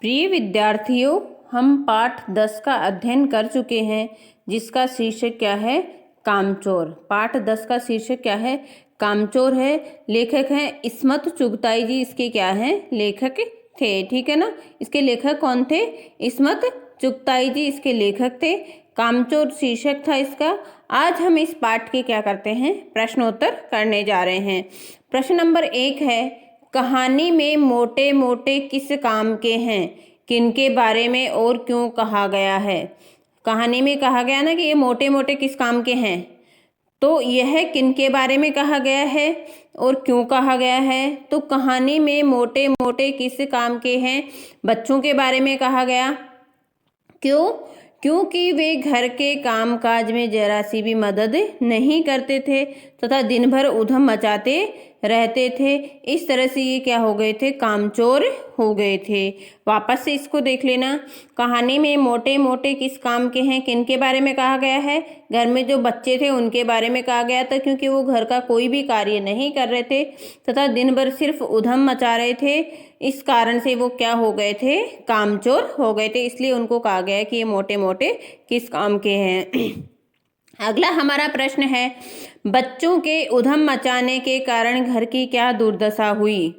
प्रिय विद्यार्थियों, हम पाठ 10 का अध्ययन कर चुके हैं जिसका शीर्षक क्या है? कामचोर। पाठ 10 का शीर्षक क्या है? कामचोर है। लेखक हैं इस्मत चुगताई जी, इसके क्या हैं? लेखक थे। ठीक है ना। इसके लेखक कौन थे? इस्मत चुगताई जी इसके लेखक थे। कामचोर शीर्षक था इसका। आज हम इस पाठ के क्या करते हैं? प्रश्नोत्तर करने जा रहे हैं। प्रश्न नंबर 1 है, कहानी में मोटे मोटे किस काम के हैं? किनके बारे में और क्यों कहा गया है? कहानी में कहा गया ना कि ये मोटे मोटे किस काम के हैं, तो यह किनके बारे में कहा गया है और क्यों कहा गया है? तो कहानी में मोटे मोटे किस काम के हैं? बच्चों के बारे में कहा गया। क्यों? क्योंकि वे घर के कामकाज में जरा सी भी मदद नहीं करते थे तथा दिन भर उधम मचाते रहते थे। इस तरह से ये क्या हो गए थे? कामचोर हो गए थे। वापस से इसको देख लेना। कहानी में मोटे मोटे किस काम के हैं? किनके बारे में कहा गया है? घर में जो बच्चे थे उनके बारे में कहा गया था, क्योंकि वो घर का कोई भी कार्य नहीं कर रहे थे तथा दिन भर सिर्फ उधम मचा रहे थे। इस कारण से वो क्या हो गए थे? कामचोर हो गए थे। इसलिए उनको कहा गया कि ये मोटे मोटे किस काम के हैं। अगला हमारा प्रश्न है, बच्चों के उधम मचाने के कारण घर की क्या दुर्दशा हुई?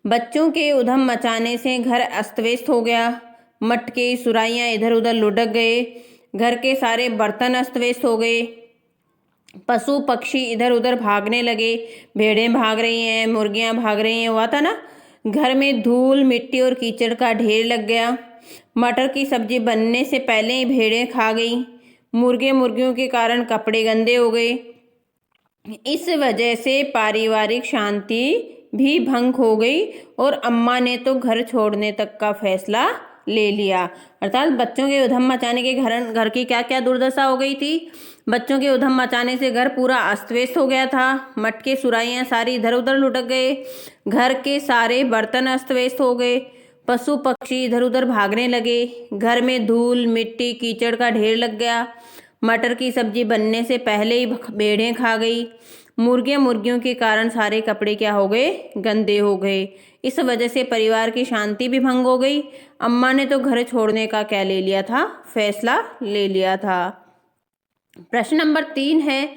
बच्चों के उधम मचाने से घर अस्त व्यस्त हो गया। मटके सुराइयाँ इधर उधर लुढ़क गए। घर के सारे बर्तन अस्त व्यस्त हो गए। पशु पक्षी इधर उधर भागने लगे। भेड़ें भाग रही हैं, मुर्गियाँ भाग रही हैं। हुआ था ना। घर में धूल मिट्टी और कीचड़ का ढेर लग गया। मटर की सब्जी बनने से पहले ही भेड़ें खा गई। मुर्गियों के कारण कपड़े गंदे हो गए। इस वजह से पारिवारिक शांति भी भंग हो गई और अम्मा ने तो घर छोड़ने तक का फैसला ले लिया। अर्थात बच्चों के उधम मचाने के घर की क्या क्या दुर्दशा हो गई थी? बच्चों के उधम मचाने से घर पूरा अस्त व्यस्त हो गया था। मटके सुराइयाँ सारी इधर उधर लुढ़क गए। घर के सारे बर्तन अस्त व्यस्त हो गए। पशु पक्षी इधर उधर भागने लगे। घर में धूल मिट्टी कीचड़ का ढेर लग गया। मटर की सब्जी बनने से पहले ही भेड़ें खा गई। मुर्गियों के कारण सारे कपड़े क्या हो गए? गंदे हो गए। इस वजह से परिवार की शांति भी भंग हो गई। अम्मा ने तो घर छोड़ने का क्या ले लिया था? फैसला ले लिया था। प्रश्न नंबर 3 है,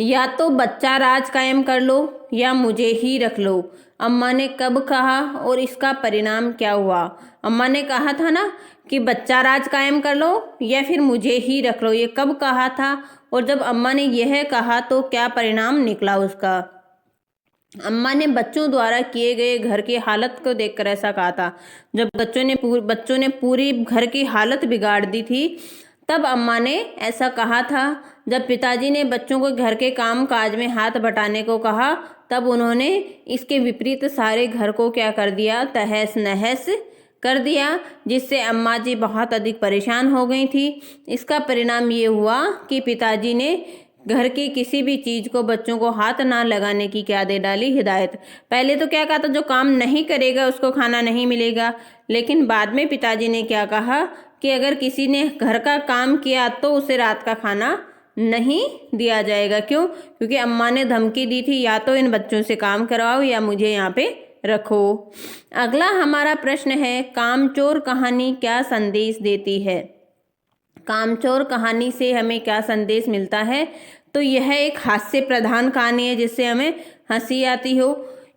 या तो बच्चा राज कायम कर लो या मुझे ही रख लो। अम्मा ने कब कहा और इसका परिणाम क्या हुआ? अम्मा ने कहा था ना कि बच्चा राज कायम कर लो या फिर मुझे ही रख लो। ये कब कहा था? और जब अम्मा ने यह कहा तो क्या परिणाम निकला उसका? अम्मा ने बच्चों द्वारा किए गए घर की हालत को देखकर ऐसा कहा था। जब बच्चों ने पूरी घर की हालत बिगाड़ दी थी, तब अम्मा ने ऐसा कहा था। जब पिताजी ने बच्चों को घर के काम काज में हाथ बटाने को कहा, तब उन्होंने इसके विपरीत सारे घर को क्या कर दिया? तहस नहस कर दिया, जिससे अम्मा जी बहुत अधिक परेशान हो गई थी। इसका परिणाम ये हुआ कि पिताजी ने घर की किसी भी चीज को बच्चों को हाथ ना लगाने की क्या दे डाली? हिदायत। पहले तो क्या कहा था? जो काम नहीं करेगा उसको खाना नहीं मिलेगा। लेकिन बाद में पिताजी ने क्या कहा कि अगर किसी ने घर का काम किया तो उसे रात का खाना नहीं दिया जाएगा। क्यों? क्योंकि अम्मा ने धमकी दी थी, या तो इन बच्चों से काम करवाओ या मुझे यहाँ पे रखो। अगला हमारा प्रश्न है, कामचोर कहानी क्या संदेश देती है? कामचोर कहानी से हमें क्या संदेश मिलता है? तो यह एक हास्य प्रधान कहानी है जिससे हमें हंसी आती हो।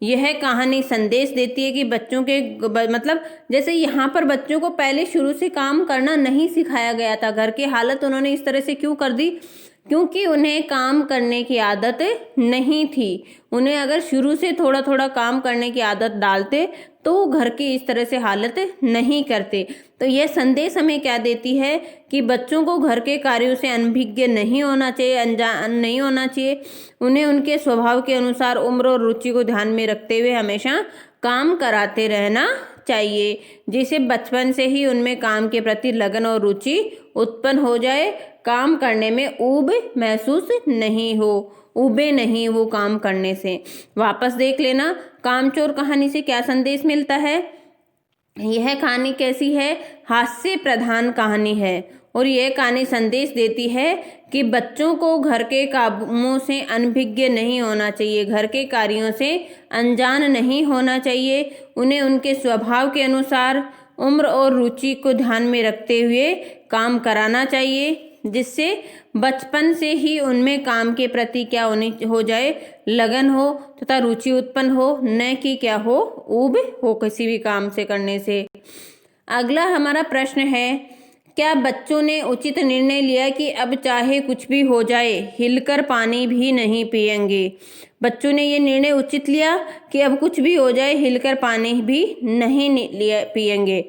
यह कहानी संदेश देती है कि बच्चों के मतलब जैसे यहाँ पर बच्चों को पहले शुरू से काम करना नहीं सिखाया गया था। घर की हालत उन्होंने इस तरह से क्यों कर दी? क्योंकि उन्हें काम करने की आदत नहीं थी। उन्हें अगर शुरू से थोड़ा थोड़ा काम करने की आदत डालते तो घर की इस तरह से हालत नहीं करते। तो यह संदेश हमें क्या देती है कि बच्चों को घर के कार्यों से अनभिज्ञ नहीं होना चाहिए, अनजान नहीं होना चाहिए। उन्हें उनके स्वभाव के अनुसार उम्र और रुचि को ध्यान में रखते हुए हमेशा काम कराते रहना चाहिए, जिससे बचपन से ही उनमें काम के प्रति लगन और रुचि उत्पन्न हो जाए। काम करने में ऊब महसूस नहीं हो, उबे नहीं वो काम करने से। वापस देख लेना, कामचोर कहानी से क्या संदेश मिलता है? यह कहानी कैसी है? हास्य प्रधान कहानी है और यह कहानी संदेश देती है कि बच्चों को घर के कामों से अनभिज्ञ नहीं होना चाहिए, घर के कार्यों से अनजान नहीं होना चाहिए। उन्हें उनके स्वभाव के अनुसार उम्र और रुचि को ध्यान में रखते हुए काम कराना चाहिए, जिससे बचपन से ही उनमें काम के प्रति क्या हो जाए, लगन हो तथा रुचि उत्पन्न हो, न कि क्या हो, ऊब हो किसी भी काम से करने से। अगला हमारा प्रश्न है, क्या बच्चों ने उचित निर्णय लिया कि अब चाहे कुछ भी हो जाए हिलकर पानी भी नहीं पिएंगे? बच्चों ने ये निर्णय उचित लिया कि अब कुछ भी हो जाए हिलकर पानी भी नहीं पिएंगे।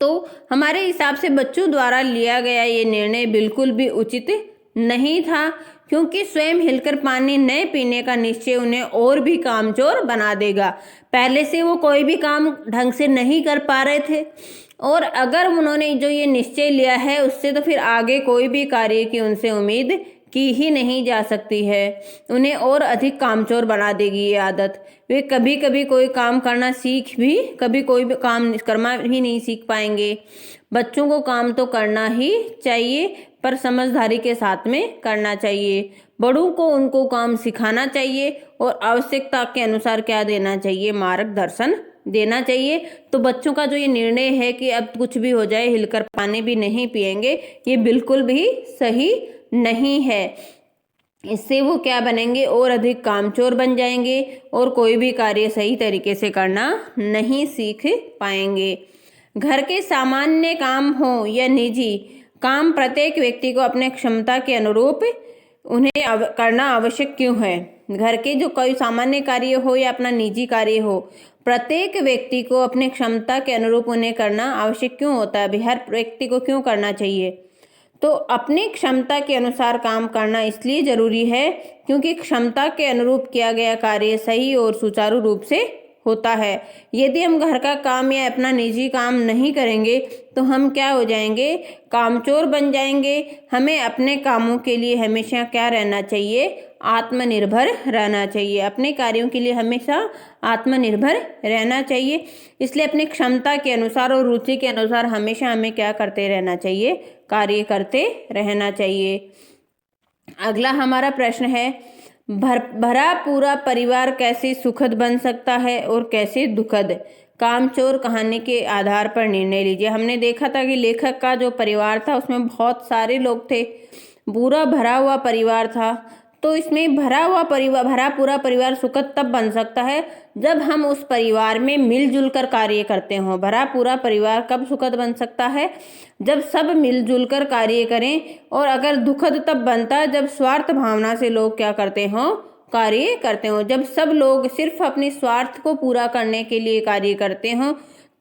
तो हमारे हिसाब से बच्चों द्वारा लिया गया ये निर्णय बिल्कुल भी उचित नहीं था, क्योंकि स्वयं हिलकर पानी न पीने का निश्चय उन्हें और भी कामचोर बना देगा। पहले से वो कोई भी काम ढंग से नहीं कर पा रहे थे, और अगर उन्होंने जो ये निश्चय लिया है उससे तो फिर आगे कोई भी कार्य की उनसे उम्मीद की ही नहीं जा सकती है। उन्हें और अधिक कामचोर बना देगी ये आदत। वे कभी कभी कोई काम करना सीख भी कभी कोई भी काम करना ही नहीं सीख पाएंगे। बच्चों को काम तो करना ही चाहिए, पर समझदारी के साथ में करना चाहिए। बड़ों को उनको काम सिखाना चाहिए और आवश्यकता के अनुसार क्या देना चाहिए, मार्गदर्शन देना चाहिए। तो बच्चों का जो ये निर्णय है कि अब कुछ भी हो जाए हिलकर पानी भी नहीं पिएंगे, ये बिल्कुल भी सही नहीं है। इससे वो क्या बनेंगे, और अधिक कामचोर बन जाएंगे और कोई भी कार्य सही तरीके से करना नहीं सीख पाएंगे। घर के सामान्य काम हो या निजी काम, प्रत्येक व्यक्ति को अपने क्षमता के अनुरूप उन्हें करना आवश्यक क्यों है? घर के जो कोई सामान्य कार्य हो या अपना निजी कार्य हो, प्रत्येक व्यक्ति को अपने क्षमता के अनुरूप उन्हें करना आवश्यक क्यों होता है? हर व्यक्ति को क्यों करना चाहिए? तो अपनी क्षमता के अनुसार काम करना इसलिए जरूरी है क्योंकि क्षमता के अनुरूप किया गया कार्य सही और सुचारू रूप से होता है। यदि हम घर का काम या अपना निजी काम नहीं करेंगे तो हम क्या हो जाएंगे, कामचोर बन जाएंगे। हमें अपने कामों के लिए हमेशा क्या रहना चाहिए, आत्मनिर्भर रहना चाहिए। अपने कार्यों के लिए हमेशा आत्मनिर्भर रहना चाहिए। इसलिए अपनी क्षमता के अनुसार और रुचि के अनुसार हमेशा हमें क्या करते रहना चाहिए, कार्य करते रहना चाहिए। अगला हमारा प्रश्न है, भरा पूरा परिवार कैसे सुखद बन सकता है और कैसे दुखद? कामचोर कहानी के आधार पर निर्णय लीजिए। हमने देखा था कि लेखक का जो परिवार था उसमें बहुत सारे लोग थे, पूरा भरा हुआ परिवार था। तो इसमें भरा पूरा परिवार सुखद तब बन सकता है जब हम उस परिवार में मिलजुल कर कार्य करते हों। भरा पूरा परिवार कब सुखद बन सकता है, जब सब मिलजुल कर कार्य करें। और अगर दुखद तब बनता है जब स्वार्थ भावना से लोग क्या करते हों, कार्य करते हों। जब सब लोग सिर्फ अपने स्वार्थ को पूरा करने के लिए कार्य करते हों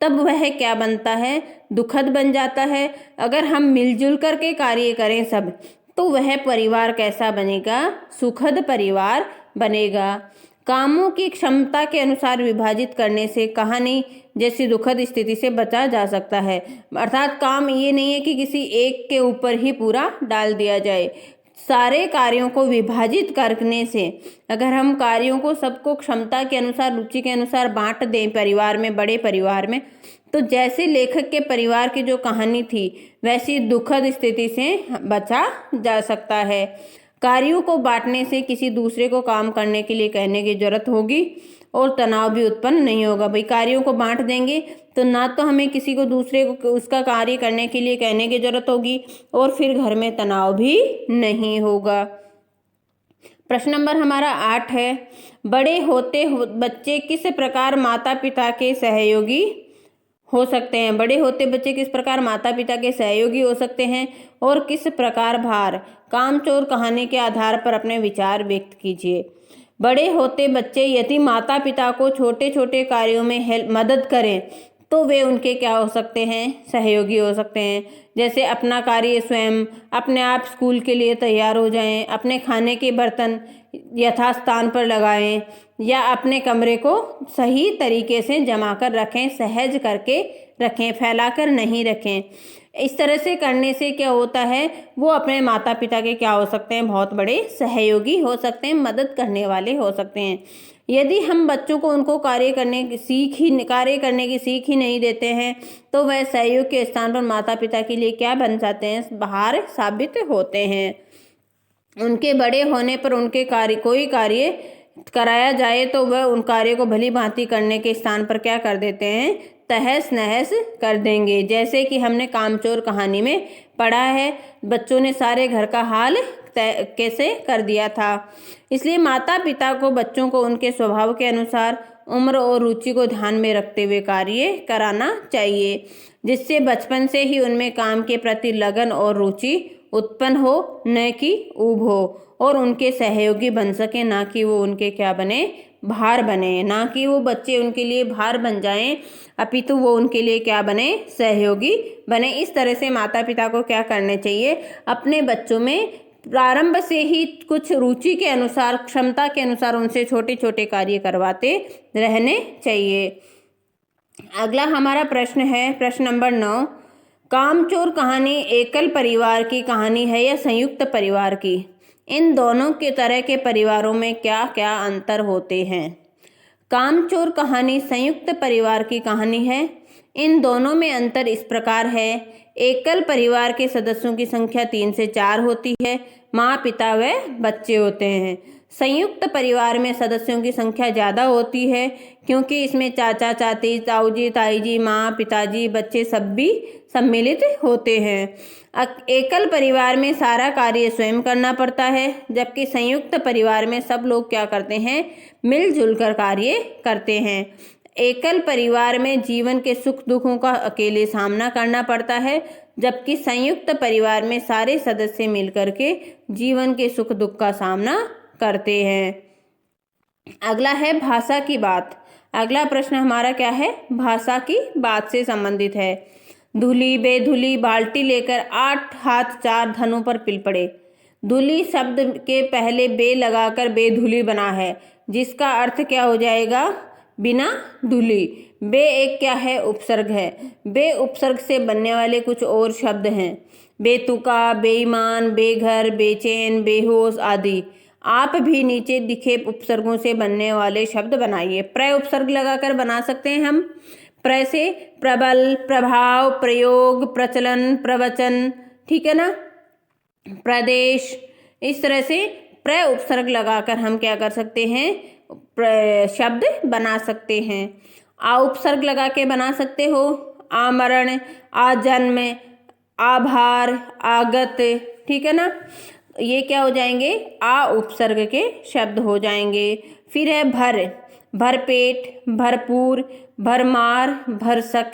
तब वह क्या बनता है, दुखद बन जाता है। अगर हम मिलजुल कर के कार्य करें सब, तो वह परिवार कैसा बनेगा, सुखद परिवार बनेगा। कामों की क्षमता के अनुसार विभाजित करने से कहानी जैसी दुखद स्थिति से बचा जा सकता है। अर्थात काम ये नहीं है कि किसी एक के ऊपर ही पूरा डाल दिया जाए। सारे कार्यों को विभाजित करने से, अगर हम कार्यों को सबको क्षमता के अनुसार, रुचि के अनुसार बांट दें परिवार में, बड़े परिवार में, तो जैसे लेखक के परिवार की जो कहानी थी वैसी दुखद स्थिति से बचा जा सकता है। कार्यों को बांटने से किसी दूसरे को काम करने के लिए कहने की जरूरत होगी और तनाव भी उत्पन्न नहीं होगा। भाई कार्यों को बांट देंगे तो ना तो हमें किसी को दूसरे को उसका कार्य करने के लिए कहने की जरूरत होगी और फिर घर में तनाव भी नहीं होगा। प्रश्न नंबर हमारा 8 है, बड़े होते बच्चे किस प्रकार माता पिता के सहयोगी हो सकते हैं? बड़े होते बच्चे किस प्रकार माता पिता के सहयोगी हो सकते हैं और किस प्रकार भार? कामचोर कहानी के आधार पर अपने विचार व्यक्त कीजिए। बड़े होते बच्चे यदि माता पिता को छोटे छोटे कार्यों में मदद करें तो वे उनके क्या हो सकते हैं, सहयोगी हो सकते हैं। जैसे अपना कार्य स्वयं अपने आप स्कूल के लिए तैयार हो जाएं, अपने खाने के बर्तन यथास्थान पर लगाएं या अपने कमरे को सही तरीके से जमा कर रखें, सहज करके रखें, फैलाकर नहीं रखें। इस तरह से करने से क्या होता है, वो अपने माता पिता के क्या हो सकते हैं, बहुत बड़े सहयोगी हो सकते हैं, मदद करने वाले हो सकते हैं। यदि हम बच्चों को उनको कार्य करने की सीख ही नहीं देते हैं तो वह सहयोग के स्थान पर माता पिता के लिए क्या बन जाते हैं, भार साबित होते हैं। उनके बड़े होने पर उनके कोई कार्य कराया जाए तो वह उन कार्य को भली भांति करने के स्थान पर क्या कर देते हैं, तहस नहस कर देंगे। जैसे कि हमने कामचोर कहानी में पढ़ा है, बच्चों ने सारे घर का हाल कैसे कर दिया था। इसलिए माता पिता को बच्चों को उनके स्वभाव के अनुसार उम्र और रुचि को ध्यान में रखते हुए कार्य कराना चाहिए, जिससे बचपन से ही उनमें काम के प्रति लगन और रुचि उत्पन्न हो, न कि ऊब हो, और उनके सहयोगी बन सके, ना कि वो उनके क्या बने, भार बने। ना कि वो बच्चे उनके लिए भार बन जाएं, अपितु वो उनके लिए क्या बने, सहयोगी बने। इस तरह से माता पिता को क्या करने चाहिए, अपने बच्चों में प्रारंभ से ही कुछ रुचि के अनुसार, क्षमता के अनुसार उनसे छोटे छोटे कार्य करवाते रहने चाहिए। अगला हमारा प्रश्न है, प्रश्न नंबर 9, कामचोर कहानी एकल परिवार की कहानी है या संयुक्त परिवार की? इन दोनों के तरह के परिवारों में क्या क्या अंतर होते हैं? कामचोर कहानी संयुक्त परिवार की कहानी है। इन दोनों में अंतर इस प्रकार है, एकल परिवार के सदस्यों की संख्या 3 से 4 होती है, माँ पिता व बच्चे होते हैं। संयुक्त परिवार में सदस्यों की संख्या ज़्यादा होती है, क्योंकि इसमें चाचा चाची, ताऊजी ताईजी, माँ पिताजी, बच्चे सब भी सम्मिलित होते हैं। एकल परिवार में सारा कार्य स्वयं करना पड़ता है, जबकि संयुक्त परिवार में सब लोग क्या करते हैं, मिलजुल कर कार्य करते हैं। एकल परिवार में जीवन के सुख दुखों का अकेले सामना करना पड़ता है, जबकि संयुक्त परिवार में सारे सदस्य मिलकर के जीवन के सुख दुख का सामना करते हैं। अगला है भाषा की बात। अगला प्रश्न हमारा क्या है, भाषा की बात से संबंधित है। धूली बेधुली बाल्टी लेकर 8 हाथ 4 धनों पर पिल पड़े। धूली शब्द के पहले बे लगाकर बेधुली बना है, जिसका अर्थ क्या हो जाएगा, बिना धुली। बे एक क्या है, उपसर्ग है। बे उपसर्ग से बनने वाले कुछ और शब्द हैं, बेतुका, बेईमान, बेघर, बेचैन, बेहोश आदि। आप भी नीचे दिखे उपसर्गों से बनने वाले शब्द बनाइए। प्र उपसर्ग लगाकर बना सकते हैं हम। प्र से प्रबल, प्रभाव, प्रयोग, प्रचलन, प्रवचन, ठीक है ना, प्रदेश। इस तरह से प्र उपसर्ग लगाकर हम क्या कर सकते हैं, शब्द बना सकते हैं। आ उपसर्ग लगा के बना सकते हो, आमरण, आजन्म, आभार, आगत, ठीक है ना, ये क्या हो जाएंगे, आ उपसर्ग के शब्द हो जाएंगे। फिर है भर, भरपेट, भरपूर, भरमार, भरसक,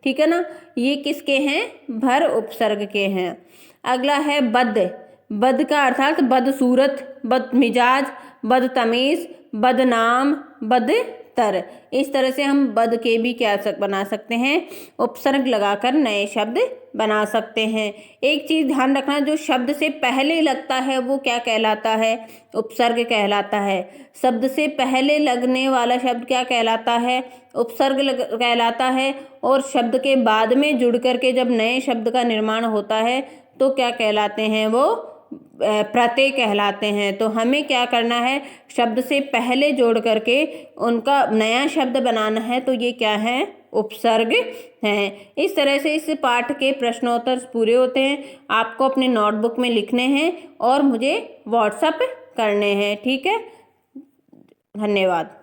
ठीक है ना, ये किसके हैं, भर उपसर्ग के हैं। अगला है बद। बद का अर्थात बदसूरत, बदमिजाज, बदतमीज, बदनाम, बदतर। इस तरह से हम बद के भी क्या बना सकते हैं, उपसर्ग लगाकर नए शब्द बना सकते हैं। एक चीज ध्यान रखना, जो शब्द से पहले लगता है वो क्या कहलाता है, उपसर्ग कहलाता है। शब्द से पहले लगने वाला शब्द क्या कहलाता है, उपसर्ग कहलाता है। और शब्द के बाद में जुड़ करके जब नए शब्द का निर्माण होता है तो क्या कहलाते हैं, वो प्रत्यय कहलाते हैं। तो हमें क्या करना है, शब्द से पहले जोड़ करके उनका नया शब्द बनाना है, तो ये क्या है, उपसर्ग हैं। इस तरह से इस पाठ के प्रश्नोत्तर पूरे होते हैं। आपको अपने नोटबुक में लिखने हैं और मुझे व्हाट्सएप करने हैं, ठीक है। धन्यवाद।